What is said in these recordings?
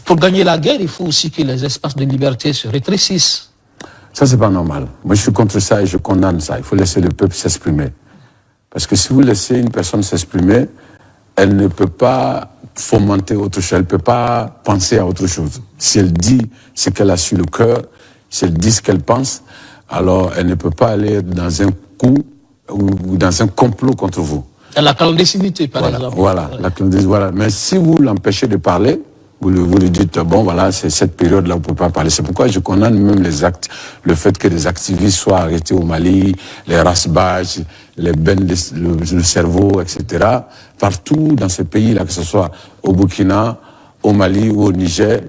Pour gagner la guerre, il faut aussi que les espaces de liberté se rétrécissent. Ça, c'est pas normal. Moi, je suis contre ça et je condamne ça. Il faut laisser le peuple s'exprimer. Parce que si vous laissez une personne s'exprimer, elle ne peut pas fomenter autre chose, elle ne peut pas penser à autre chose. Si elle dit ce qu'elle a sur le cœur, si elle dit ce qu'elle pense, alors elle ne peut pas aller dans un coup ou dans un complot contre vous. La clandestinité, par exemple. Voilà, la clandestinité, voilà. Mais si vous l'empêchez de parler, vous lui dites, bon, voilà, c'est cette période-là, on ne peut pas parler. C'est pourquoi je condamne même les actes, le fait que des activistes soient arrêtés au Mali, les rasbages, les bennes, le cerveau, etc. Partout dans ces pays-là, que ce soit au Burkina, au Mali ou au Niger,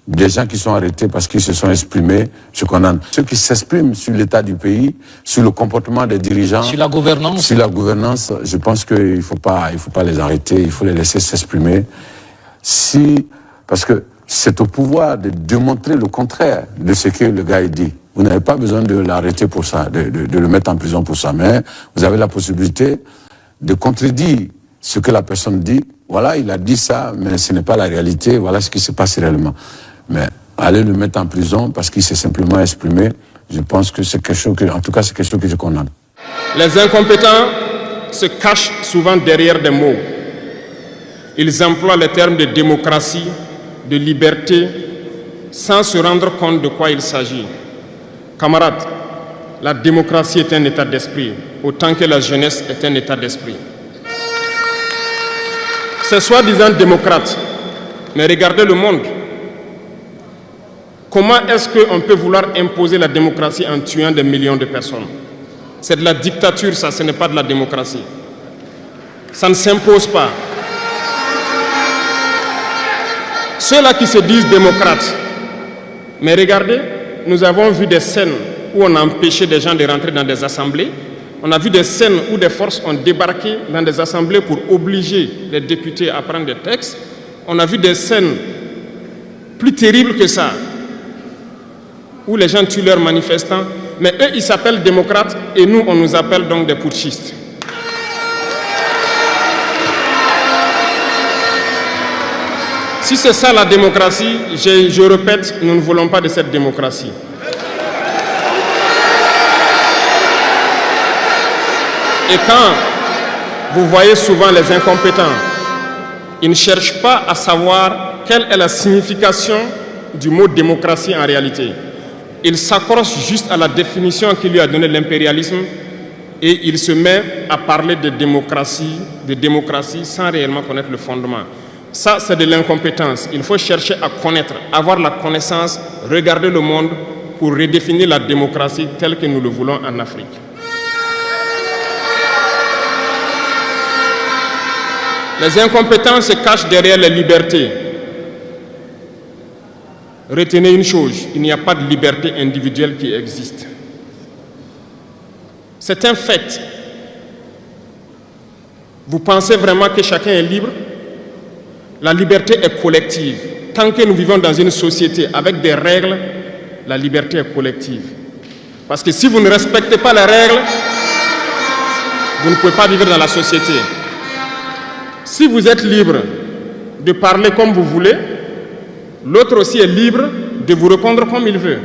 des gens qui sont arrêtés parce qu'ils se sont exprimés, je condamne. Ceux qui s'expriment sur l'état du pays, sur le comportement des dirigeants, sur la gouvernance, je pense qu'il faut pas les arrêter, il faut les laisser s'exprimer. Parce que c'est au pouvoir de démontrer le contraire de ce que le gars dit. Vous n'avez pas besoin de l'arrêter pour ça, de le mettre en prison pour ça, mais vous avez la possibilité de contredire ce que la personne dit. Voilà, il a dit ça, mais ce n'est pas la réalité, voilà ce qui se passe réellement. Mais aller le mettre en prison parce qu'il s'est simplement exprimé, je pense que c'est quelque chose en tout cas, c'est quelque chose que je condamne. Les incompétents se cachent souvent derrière des mots. Ils emploient les termes de démocratie, de liberté, sans se rendre compte de quoi il s'agit. Camarades, la démocratie est un état d'esprit, autant que la jeunesse est un état d'esprit. C'est soi-disant démocrate, mais regardez le monde. Comment est-ce qu'on peut vouloir imposer la démocratie en tuant des millions de personnes? C'est de la dictature, ça, ce n'est pas de la démocratie. Ça ne s'impose pas. Ceux-là qui se disent démocrates, mais regardez, nous avons vu des scènes où on a empêché des gens de rentrer dans des assemblées. On a vu des scènes où des forces ont débarqué dans des assemblées pour obliger les députés à prendre des textes. On a vu des scènes plus terribles que ça, où les gens tuent leurs manifestants. Mais eux, ils s'appellent démocrates et nous, on nous appelle donc des putschistes. Si c'est ça la démocratie, je répète, nous ne voulons pas de cette démocratie. Et quand vous voyez souvent les incompétents, ils ne cherchent pas à savoir quelle est la signification du mot démocratie en réalité. Ils s'accrochent juste à la définition qui lui a donné l'impérialisme et il se met à parler de démocratie sans réellement connaître le fondement. Ça, c'est de l'incompétence. Il faut chercher à connaître, avoir la connaissance, regarder le monde pour redéfinir la démocratie telle que nous le voulons en Afrique. Les incompétents se cachent derrière les libertés. Retenez une chose, il n'y a pas de liberté individuelle qui existe. C'est un fait. Vous pensez vraiment que chacun est libre? La liberté est collective. Tant que nous vivons dans une société avec des règles, la liberté est collective. Parce que si vous ne respectez pas les règles, vous ne pouvez pas vivre dans la société. Si vous êtes libre de parler comme vous voulez, l'autre aussi est libre de vous répondre comme il veut.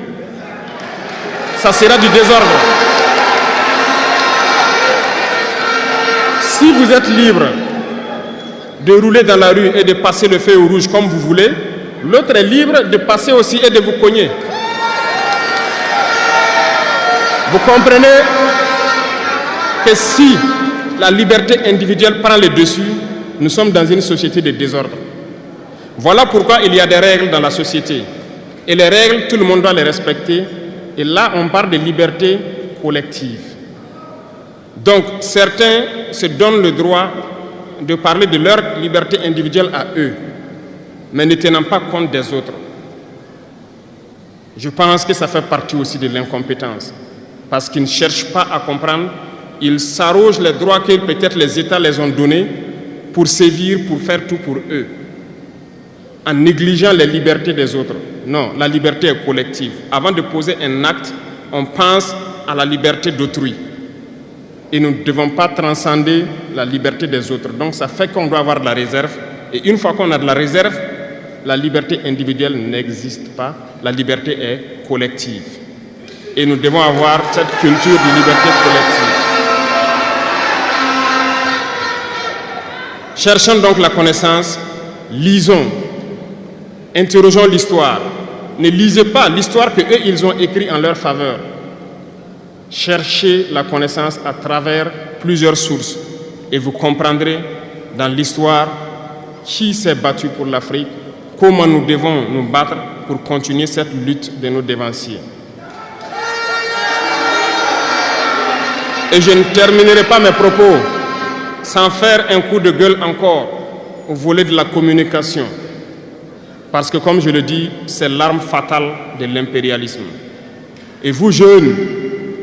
Ça sera du désordre. Si vous êtes libre de rouler dans la rue et de passer le feu au rouge comme vous voulez, l'autre est libre de passer aussi et de vous cogner. Vous comprenez que si la liberté individuelle prend le dessus, nous sommes dans une société de désordre. Voilà pourquoi il y a des règles dans la société. Et les règles, tout le monde doit les respecter. Et là, on parle de liberté collective. Donc, certains se donnent le droit de parler de leur liberté individuelle à eux, mais ne tenant pas compte des autres. Je pense que ça fait partie aussi de l'incompétence, parce qu'ils ne cherchent pas à comprendre, ils s'arrogent les droits que peut-être les États les ont donnés pour sévir, pour faire tout pour eux, en négligeant les libertés des autres. Non, la liberté est collective. Avant de poser un acte, on pense à la liberté d'autrui. Et nous ne devons pas transcender la liberté des autres. Donc ça fait qu'on doit avoir de la réserve. Et une fois qu'on a de la réserve, la liberté individuelle n'existe pas, la liberté est collective. Et nous devons avoir cette culture de liberté collective. Cherchons donc la connaissance, lisons, interrogeons l'histoire. Ne lisez pas l'histoire qu'eux, ils ont écrite en leur faveur. Cherchez la connaissance à travers plusieurs sources et vous comprendrez dans l'histoire qui s'est battu pour l'Afrique, comment nous devons nous battre pour continuer cette lutte de nos dévanciers. Et je ne terminerai pas mes propos sans faire un coup de gueule encore au volet de la communication. Parce que, comme je le dis, c'est l'arme fatale de l'impérialisme. Et vous, jeunes,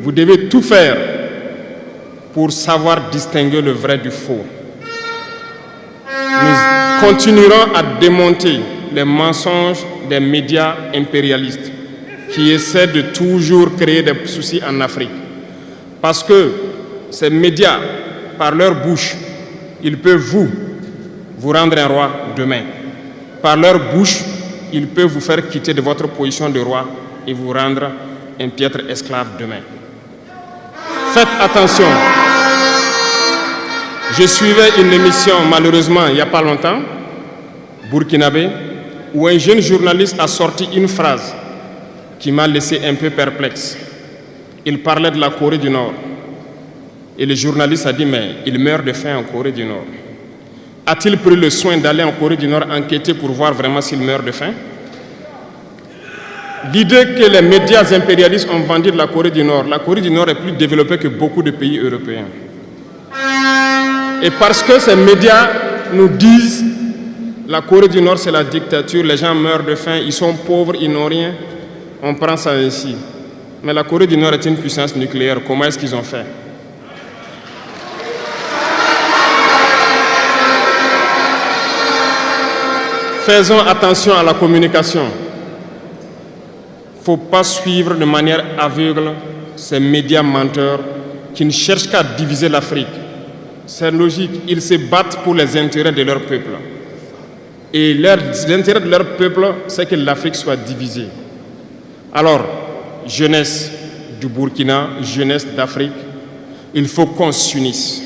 vous devez tout faire pour savoir distinguer le vrai du faux. Nous continuerons à démonter les mensonges des médias impérialistes qui essaient de toujours créer des soucis en Afrique. Parce que ces médias, par leur bouche, ils peuvent vous rendre un roi demain. Par leur bouche, ils peuvent vous faire quitter de votre position de roi et vous rendre un piètre esclave demain. Faites attention. Je suivais une émission, malheureusement, il n'y a pas longtemps, burkinabé, où un jeune journaliste a sorti une phrase qui m'a laissé un peu perplexe. Il parlait de la Corée du Nord. Et le journaliste a dit, mais il meurt de faim en Corée du Nord. A-t-il pris le soin d'aller en Corée du Nord enquêter pour voir vraiment s'il meurt de faim? L'idée que les médias impérialistes ont vendu de la Corée du Nord est plus développée que beaucoup de pays européens. Et parce que ces médias nous disent la Corée du Nord c'est la dictature, les gens meurent de faim, ils sont pauvres, ils n'ont rien, on prend ça ainsi. Mais la Corée du Nord est une puissance nucléaire, comment est-ce qu'ils ont fait? Faisons attention à la communication. Il ne faut pas suivre de manière aveugle ces médias menteurs qui ne cherchent qu'à diviser l'Afrique. C'est logique, ils se battent pour les intérêts de leur peuple. Et l'intérêt de leur peuple, c'est que l'Afrique soit divisée. Alors, jeunesse du Burkina, jeunesse d'Afrique, il faut qu'on s'unisse.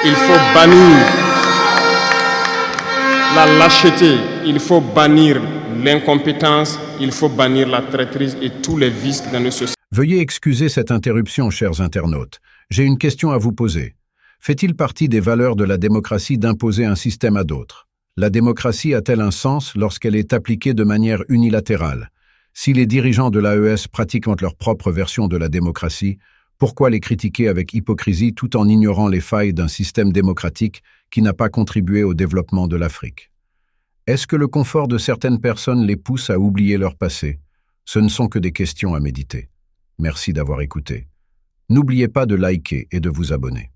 Il faut bannir la lâcheté, il faut bannir l'incompétence, il faut bannir la traîtrise et tous les vices dans nos sociétés. Veuillez excuser cette interruption, chers internautes. J'ai une question à vous poser. Fait-il partie des valeurs de la démocratie d'imposer un système à d'autres? La démocratie a-t-elle un sens lorsqu'elle est appliquée de manière unilatérale? Si les dirigeants de l'AES pratiquent leur propre version de la démocratie, pourquoi les critiquer avec hypocrisie tout en ignorant les failles d'un système démocratique qui n'a pas contribué au développement de l'Afrique? Est-ce que le confort de certaines personnes les pousse à oublier leur passé? Ce ne sont que des questions à méditer. Merci d'avoir écouté. N'oubliez pas de liker et de vous abonner.